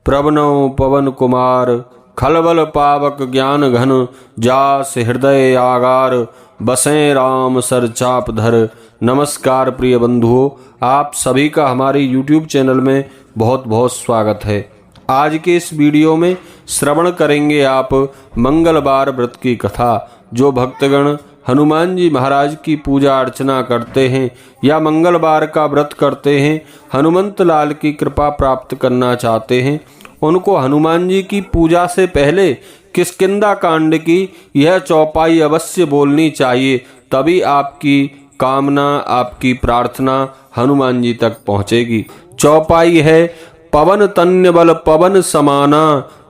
प्रवनौ पवन कुमार, खलबल पावक ज्ञान घन, जास हृदय आगार, बसें राम सर चाप धर। नमस्कार प्रिय बंधुओं, आप सभी का हमारे YouTube चैनल में बहुत बहुत स्वागत है। आज के इस वीडियो में श्रवण करेंगे आप मंगलवार व्रत की कथा। जो भक्तगण हनुमान जी महाराज की पूजा अर्चना करते हैं या मंगलवार का व्रत करते हैं, हनुमंत लाल की कृपा प्राप्त करना चाहते हैं, उनको हनुमान जी की पूजा से पहले किष्किंधा कांड की यह चौपाई अवश्य बोलनी चाहिए, तभी आपकी कामना, आपकी प्रार्थना हनुमान जी तक पहुँचेगी। चौपाई है, पवन तन्य बल पवन समाना,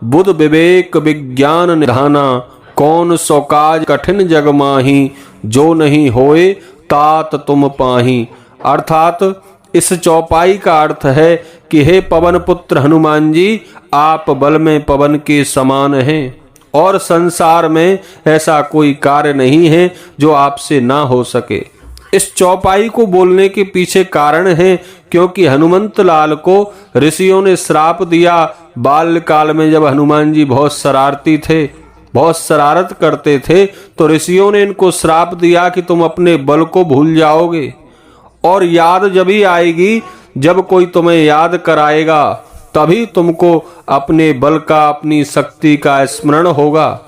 बुध विवेक विज्ञान निधाना, कौन सो काज कठिन जग माही, जो नहीं होए तात तुम पाही। अर्थात इस चौपाई का अर्थ है कि हे पवन पुत्र हनुमान जी, आप बल में पवन के समान हैं और संसार में ऐसा कोई कार्य नहीं है जो आपसे ना हो सके। इस चौपाई को बोलने के पीछे कारण है क्योंकि हनुमंत लाल को ऋषियों ने श्राप दिया। बाल्यकाल में जब हनुमान जी बहुत शरारती थे, बहुत शरारत करते थे, तो ऋषियों ने इनको श्राप दिया कि तुम अपने बल को भूल जाओगे और याद जब ही आएगी, जब कोई तुम्हें याद कराएगा, तभी तुमको अपने बल का, अपनी शक्ति का स्मरण होगा।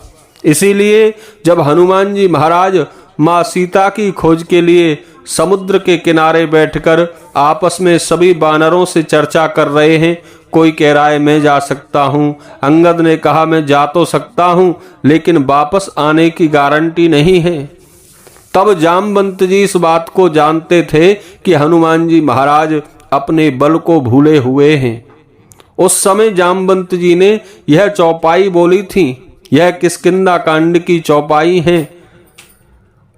इसीलिए जब हनुमान जी महाराज माँ सीता की खोज के लिए समुद्र के किनारे बैठकर आपस में सभी वानरों से चर्चा कर रहे हैं, कोई कह रहा है मैं जा सकता हूँ, अंगद ने कहा मैं जा तो सकता हूँ लेकिन वापस आने की गारंटी नहीं है। तब जामवंत जी इस बात को जानते थे कि हनुमान जी महाराज अपने बल को भूले हुए हैं। उस समय जामवंत जी ने यह चौपाई बोली थी, यह किष्किंधा कांड की चौपाई है।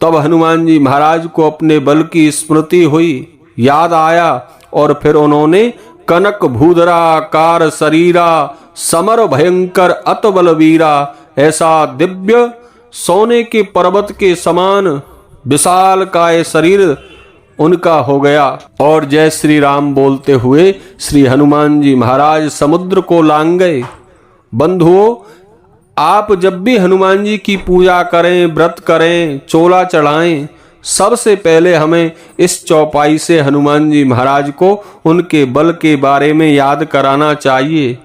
तब हनुमान जी महाराज को अपने बल की स्मृति हुई, याद आया और फिर उन्होंने कनक भूधरा कार शरीरा, समर भयंकर अत बलवीरा, ऐसा दिव्य सोने के पर्वत के समान विशाल काय शरीर उनका हो गया और जय श्री राम बोलते हुए श्री हनुमान जी महाराज समुद्र को लांग गए। बंधुओं, आप जब भी हनुमान जी की पूजा करें, व्रत करें, चोला चढ़ाएं, सबसे पहले हमें इस चौपाई से हनुमान जी महाराज को उनके बल के बारे में याद कराना चाहिए।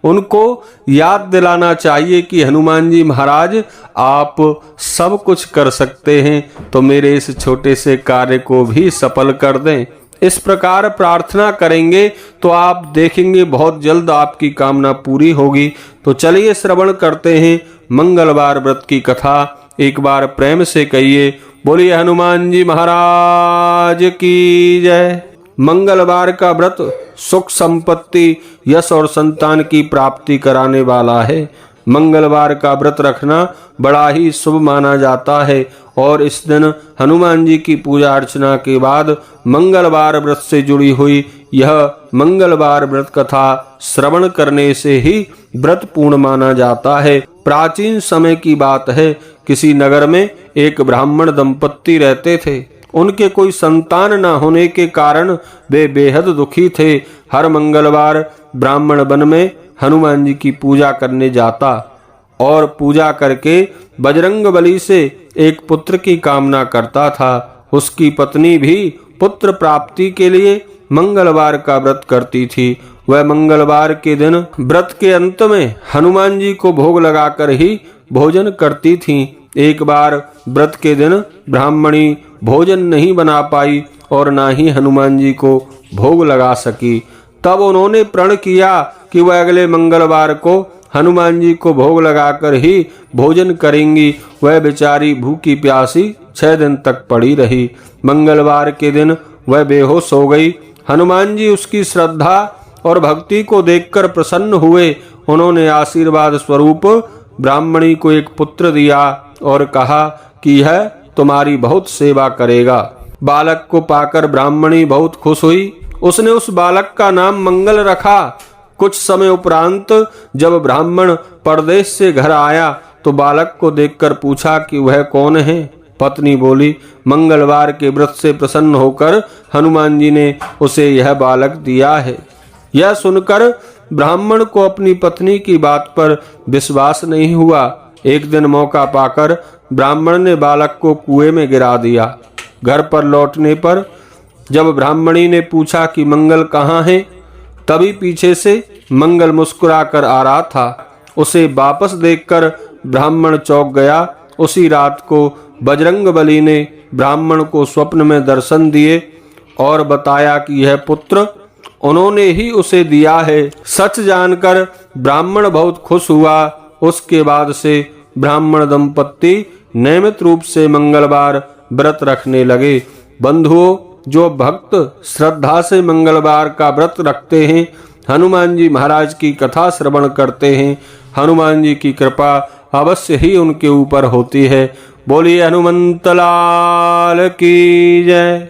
उनको याद दिलाना चाहिए कि हनुमान जी महाराज आप सब कुछ कर सकते हैं, तो मेरे इस छोटे से कार्य को भी सफल कर दें। इस प्रकार प्रार्थना करेंगे तो आप देखेंगे बहुत जल्द आपकी कामना पूरी होगी। तो चलिए श्रवण करते हैं मंगलवार व्रत की कथा। एक बार प्रेम से कहिए, बोलिए हनुमान जी महाराज की जय। मंगलवार का व्रत सुख संपत्ति, यश और संतान की प्राप्ति कराने वाला है। मंगलवार का व्रत रखना बड़ा ही शुभ माना जाता है और इस दिन हनुमान जी की पूजा अर्चना के बाद मंगलवार व्रत से जुड़ी हुई यह मंगलवार व्रत कथा श्रवण करने से ही व्रत पूर्ण माना जाता है। प्राचीन समय की बात है, किसी नगर में एक ब्राह्मण दंपत्ति रहते थे। उनके कोई संतान न होने के कारण वे बेहद दुखी थे। हर मंगलवार ब्राह्मण वन में हनुमान जी की पूजा करने जाता और पूजा करके बजरंगबली से एक पुत्र की कामना करता था। उसकी पत्नी भी पुत्र प्राप्ति के लिए मंगलवार का व्रत करती थी। वह मंगलवार के दिन व्रत के अंत में हनुमान जी को भोग लगाकर ही भोजन करती थी। एक बार व्रत के दिन ब्राह्मणी भोजन नहीं बना पाई और ना ही हनुमान जी को भोग लगा सकी। तब उन्होंने प्रण किया कि वह अगले मंगलवार को हनुमान जी को भोग लगाकर ही भोजन करेंगी। वह बेचारी भूखी प्यासी 6 दिन तक पड़ी रही। मंगलवार के दिन वह बेहोश हो गई। हनुमान जी उसकी श्रद्धा और भक्ति को देखकर प्रसन्न हुए। उन्होंने आशीर्वाद स्वरूप ब्राह्मणी को एक पुत्र दिया और कहा कि यह तुम्हारी बहुत सेवा करेगा। बालक को पाकर ब्राह्मणी बहुत खुश हुई। उसने उस बालक का नाम मंगल रखा। कुछ समय उपरांत जब ब्राह्मण परदेश से घर आया तो बालक को देखकर पूछा कि वह कौन है। पत्नी बोली, मंगलवार के व्रत से प्रसन्न होकर हनुमान जी ने उसे यह बालक दिया है। यह सुनकर ब्राह्मण को अपनी पत्नी की बात पर विश्वास नहीं हुआ। एक दिन मौका पाकर ब्राह्मण ने बालक को कुएं में गिरा दिया। घर पर लौटने पर जब ब्राह्मणी ने पूछा कि मंगल कहाँ है, तभी पीछे से मंगल मुस्कुराकर आ रहा था। उसे वापस देखकर ब्राह्मण चौंक गया। उसी रात को बजरंगबली ने ब्राह्मण को स्वप्न में दर्शन दिए और बताया कि यह पुत्र उन्होंने ही उसे दिया है। सच जानकर ब्राह्मण बहुत खुश हुआ। उसके बाद से ब्राह्मण दंपत्ति नियमित रूप से मंगलवार व्रत रखने लगे। बंधुओं, जो भक्त श्रद्धा से मंगलवार का व्रत रखते हैं, हनुमान जी महाराज की कथा श्रवण करते हैं, हनुमान जी की कृपा अवश्य ही उनके ऊपर होती है। बोलिए हनुमंत लाल की जय।